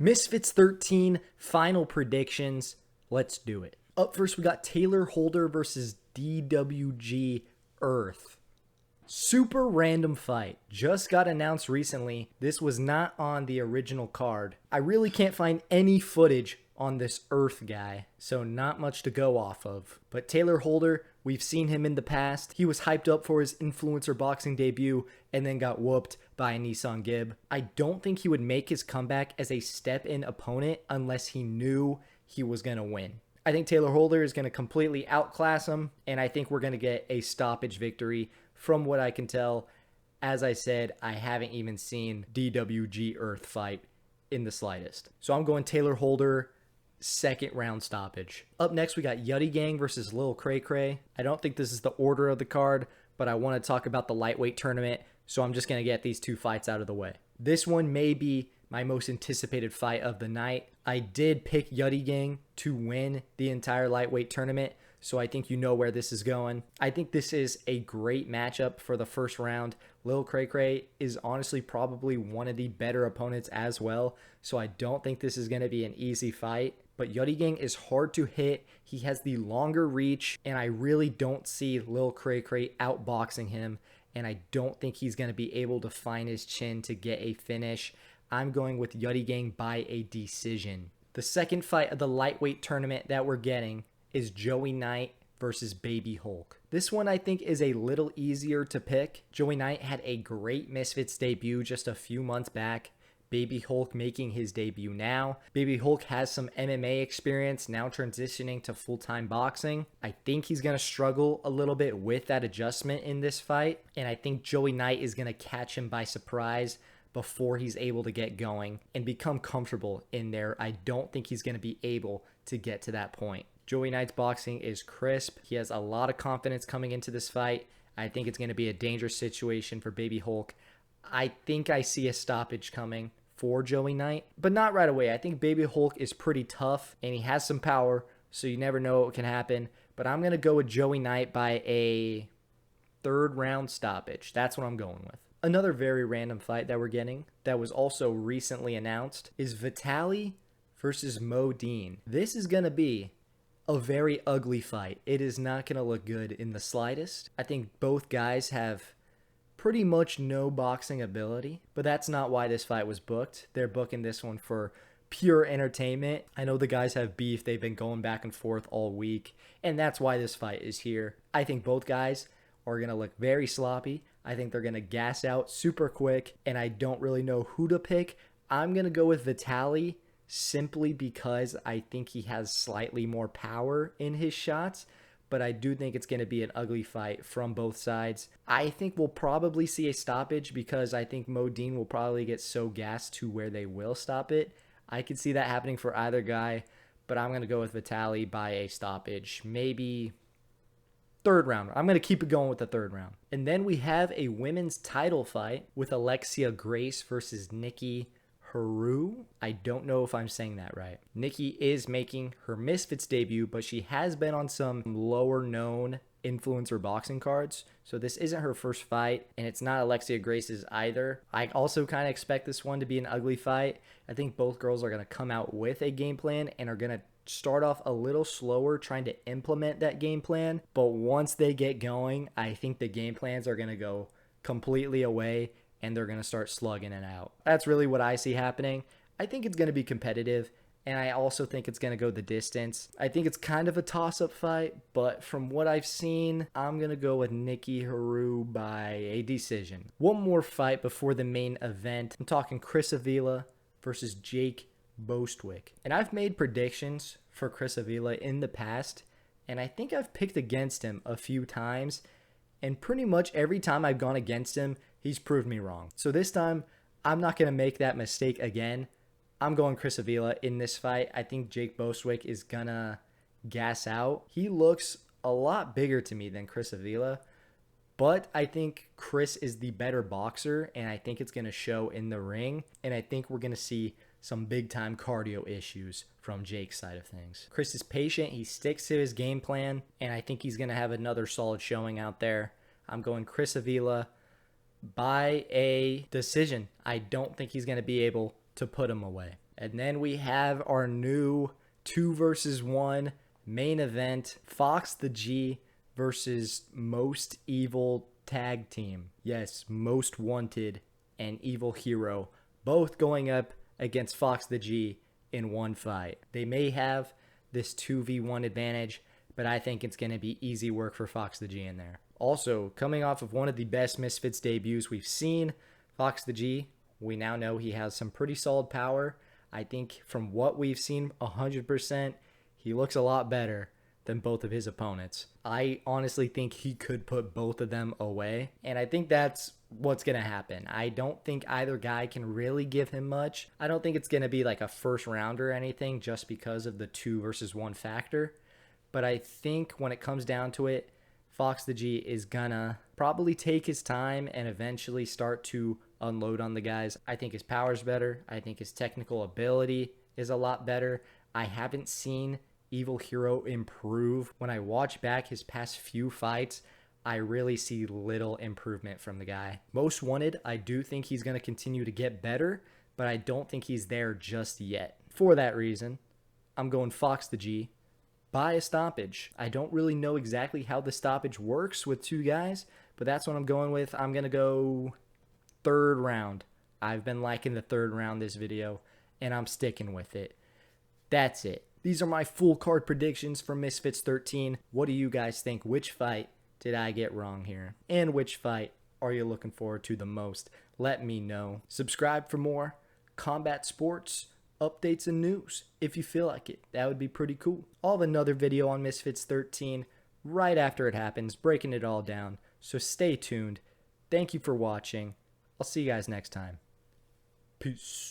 Misfits 13, final predictions. Let's do it. Up first, we got Taylor Holder versus DWG Earth. Super random fight. Just got announced recently. This was not on the original card. I really can't find any footage on this Earth guy, so not much to go off of. But Taylor Holder, we've seen him in the past. He was hyped up for his influencer boxing debut and then got whooped by a Nissan Gib. I don't think he would make his comeback as a step-in opponent unless he knew he was going to win. I think Taylor Holder is going to completely outclass him, and I think we're going to get a stoppage victory from what I can tell. As I said, I haven't even seen DWG Earth fight in the slightest. So I'm going Taylor Holder, second round stoppage. Up next, we got Yuddy Gang versus Lil Cray Cray. I don't think this is the order of the card, but I want to talk about the lightweight tournament, so I'm just going to get these two fights out of the way. This one may be my most anticipated fight of the night. I did pick Yuddy Gang to win the entire lightweight tournament, so I think you know where this is going. I think this is a great matchup for the first round. Lil Cray Cray is honestly probably one of the better opponents as well, so I don't think this is going to be an easy fight. But Yuddy Gang is hard to hit. He has the longer reach, and I really don't see Lil Cray Cray outboxing him, and I don't think he's going to be able to find his chin to get a finish. I'm going with Yuddy Gang by a decision. The second fight of the lightweight tournament that we're getting is Joey Knight versus Baby Hulk. This one I think is a little easier to pick. Joey Knight had a great Misfits debut just a few months back. Baby Hulk making his debut now. Baby Hulk has some MMA experience, now transitioning to full-time boxing. I think he's going to struggle a little bit with that adjustment in this fight, and I think Joey Knight is going to catch him by surprise before he's able to get going and become comfortable in there. I don't think he's going to be able to get to that point. Joey Knight's boxing is crisp. He has a lot of confidence coming into this fight. I think it's going to be a dangerous situation for Baby Hulk. I think I see a stoppage coming for Joey Knight, but not right away. I think Baby Hulk is pretty tough and he has some power, so you never know what can happen. But I'm going to go with Joey Knight by a third round stoppage. That's what I'm going with. Another very random fight that we're getting that was also recently announced is Vitaly versus Modine. This is going to be a very ugly fight. It is not going to look good in the slightest. I think both guys have pretty much no boxing ability, but that's not why this fight was booked. They're booking this one for pure entertainment. I know the guys have beef. They've been going back and forth all week, and that's why this fight is here. I think both guys are going to look very sloppy. I think they're going to gas out super quick, and I don't really know who to pick. I'm going to go with Vitaly simply because I think he has slightly more power in his shots, but I do think it's going to be an ugly fight from both sides. I think we'll probably see a stoppage because I think Modine will probably get so gassed to where they will stop it. I could see that happening for either guy, but I'm going to go with Vitaly by a stoppage. Maybe third round. I'm going to keep it going with the third round. And then we have a women's title fight with Alexia Grace versus Nikki Haru. I don't know if I'm saying that right. Nikki is making her Misfits debut, but she has been on some lower known influencer boxing cards. So this isn't her first fight, and it's not Alexia Grace's either. I also kind of expect this one to be an ugly fight. I think both girls are going to come out with a game plan and are going to start off a little slower trying to implement that game plan. But once they get going, I think the game plans are going to go completely away and they're going to start slugging it out. That's really what I see happening. I think it's going to be competitive, and I also think it's going to go the distance. I think it's kind of a toss-up fight, but from what I've seen, I'm going to go with Nikki Haru by a decision. One more fight before the main event. I'm talking Chris Avila versus Jake Bostwick. And I've made predictions for Chris Avila in the past, and I think I've picked against him a few times, and pretty much every time I've gone against him, he's proved me wrong. So this time, I'm not going to make that mistake again. I'm going Chris Avila in this fight. I think Jake Bostwick is going to gas out. He looks a lot bigger to me than Chris Avila, but I think Chris is the better boxer, and I think it's going to show in the ring, and I think we're going to see some big-time cardio issues from Jake's side of things. Chris is patient. He sticks to his game plan, and I think he's going to have another solid showing out there. I'm going Chris Avila by a decision. I don't think he's going to be able to put him away. And then we have our new 2 versus 1 main event, Fox the G versus Most Evil Tag Team. Yes, Most Wanted and Evil Hero, both going up against Fox the G in one fight. They may have this 2v1 advantage, but I think it's going to be easy work for Fox the G in there. Also, coming off of one of the best Misfits debuts we've seen, Fox the G, we now know he has some pretty solid power. I think from what we've seen 100%, he looks a lot better than both of his opponents. I honestly think he could put both of them away, and I think that's what's going to happen. I don't think either guy can really give him much. I don't think it's going to be like a first round or anything just because of the 2 versus 1 factor, but I think when it comes down to it, Fox the G is gonna probably take his time and eventually start to unload on the guys. I think his power's better. I think his technical ability is a lot better. I haven't seen Evil Hero improve. When I watch back his past few fights, I really see little improvement from the guy. Most Wanted, I do think he's going to continue to get better, but I don't think he's there just yet. For that reason, I'm going Fox the G by a stoppage. I don't really know exactly how the stoppage works with 2 guys, but that's what I'm going with. I'm going to go 3rd round. I've been liking the 3rd round this video, and I'm sticking with it. That's it. These are my full card predictions for Misfits 13. What do you guys think? Which fight did I get wrong here? And which fight are you looking forward to the most? Let me know. Subscribe for more combat sports updates and news if you feel like it. That would be pretty cool. I'll have another video on Misfits 13 right after it happens, breaking it all down. So stay tuned. Thank you for watching. I'll see you guys next time. Peace.